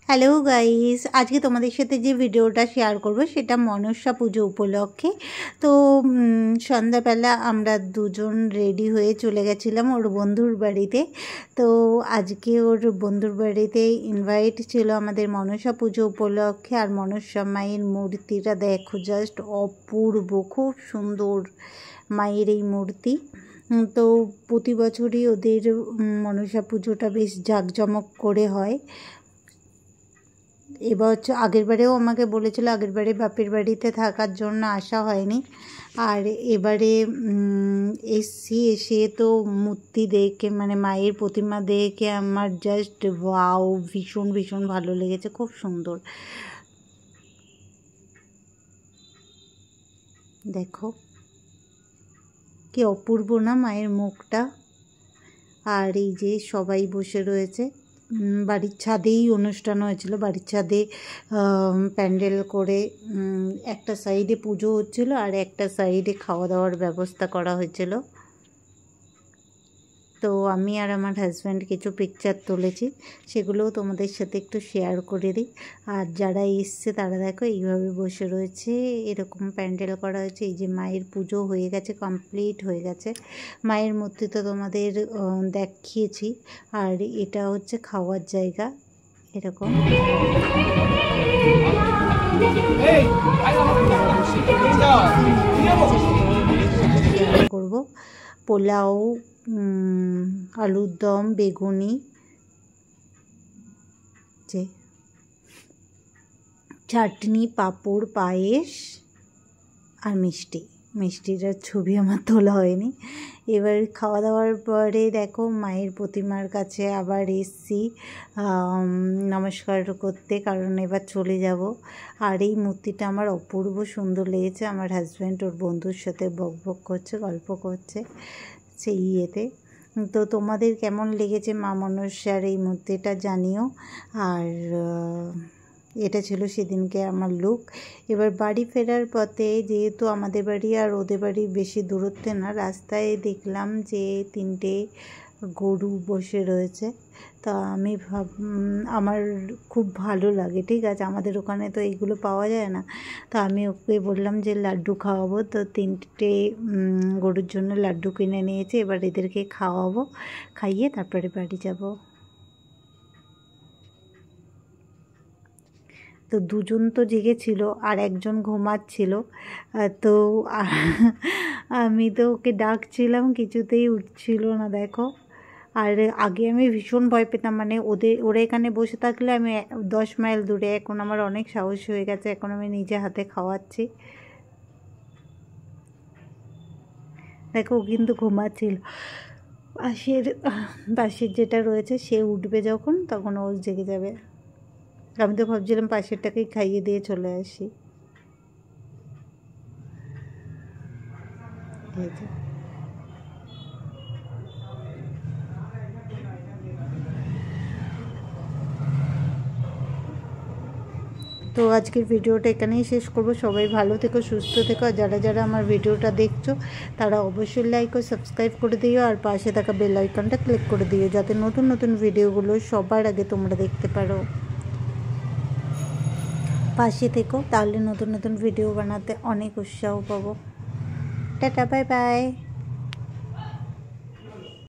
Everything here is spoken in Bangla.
হ্যালো গাইস, আজকে তোমাদের সাথে যে ভিডিওটা শেয়ার করব সেটা মনসা পুজো উপলক্ষে। তো সন্ধ্যাবেলা আমরা দুজন রেডি হয়ে চলে গেছিলাম ওর বন্ধুর বাড়িতে। তো আজকে ওর বন্ধুর বাড়িতে ইনভাইট ছিল আমাদের মনসা পুজো উপলক্ষে। আর মনসা মায়ের মূর্তিটা দেখো, জাস্ট অপূর্ব, খুব সুন্দর মায়ের এই মূর্তি। তো প্রতি বছরই ওদের মনসা পুজোটা বেশ জাঁকজমক করে হয়। এবার আগের বারেও আমাকে বলেছিল, আগের বারে বাপের বাড়িতে থাকার জন্য আসা হয়নি। আর এবারে এসে তো মূর্তি দেখে, মানে মায়ের প্রতিমা দেখে আমার জাস্ট ওয়াও, ভীষণ ভীষণ ভালো লেগেছে, খুব সুন্দর। দেখো কি অপূর্ব না মায়ের মুখটা। আর এই যে সবাই বসে রয়েছে, বাড়ির ছাদেই অনুষ্ঠান হয়েছিল। বাড়ির ছাদে প্যান্ডেল করে একটা সাইডে পুজো হচ্ছিল আর একটা সাইডে খাওয়া দাওয়ার ব্যবস্থা করা হয়েছিল। তো আমি আর আমার হাজব্যান্ড কিছু পিকচার তুলেছি, সেগুলোও তোমাদের সাথে একটু শেয়ার করে দিই। আর যারা এসছে তারা দেখো এইভাবে বসে রয়েছে, এরকম প্যান্ডেল করা হয়েছে। এই যে মায়ের পুজো হয়ে গেছে, কমপ্লিট হয়ে গেছে। মায়ের মূর্তি তো তোমাদের দেখিয়েছি। আর এটা হচ্ছে খাওয়ার জায়গা, এরকম করব। পোলাও, আলুর দম, বেগুনি, যে চাটনি, পাঁপড়, পায়েস আর মিষ্টিটার ছবি আমার তোলা হয়নি। এবার খাওয়া দাওয়ার পরে দেখো মায়ের প্রতিমার কাছে আবার এসছি নমস্কার করতে, কারণ এবার চলে যাব। আর এই মূর্তিটা আমার অপূর্ব সুন্দর লেগেছে। আমার হাজব্যান্ড ওর বন্ধুর সাথে বকবক করছে, গল্প করছে সেই ইয়েতে। তো তোমাদের কেমন লেগেছে মা মনসার এই মূর্তিটা জানিও। আর এটা ছিল সেদিনকে আমার লুক। এবার বাড়ি ফেরার পথে, যেহেতু আমাদের বাড়ি আর ওদের বাড়ি বেশি দূরত্বে না, রাস্তায় দেখলাম যে 3টে গরু বসে রয়েছে। তা আমি আমার খুব ভালো লাগে, ঠিক আছে, আমাদের ওখানে তো এইগুলো পাওয়া যায় না। তো আমি ওকে বললাম যে লাড্ডু খাওয়াবো। তো 3টে গরুর জন্য লাড্ডু কিনে নিয়েছে, এবার এদেরকে খাওয়াবো, খাইয়ে তারপরে বাড়ি যাব। তো দুজন তো জেগেছিল আর একজন ঘুমাচ্ছিল। তো আমি তো ওকে ডাকছিলাম, কিছুতেই উঠছিল না, দেখো। আর আগে আমি ভীষণ ভয় পেতাম, মানে ওরা এখানে বসে থাকলে আমি 10 মাইল দূরে। এখন আমার অনেক সাহস হয়ে গেছে, এখন আমি নিজে হাতে খাওয়াচ্ছি। দেখো ও কিন্তু ঘুমাচ্ছিল। পাশের যেটা রয়েছে সে উঠবে যখন, তখন ও জেগে যাবে। আমি তো ভাবছিলাম পাশেরটাকেই খাইয়ে দিয়ে চলে আসি। তো আজকের ভিডিওটা এখানেই শেষ করব। সবাই ভালো থেকো, সুস্থ থেকো। আর যারা যারা আমার ভিডিওটা দেখছো তারা অবশ্যই লাইক ও সাবস্ক্রাইব করে দিও, আর পাশে থাকা বেল আইকনটা ক্লিক করে দিও, যাতে নতুন নতুন ভিডিওগুলো সবার আগে তোমরা দেখতে পারো। পাশে থেকো, তাহলে নতুন নতুন ভিডিও বানাতে অনেক উৎসাহ পাবো। Tata, bye bye.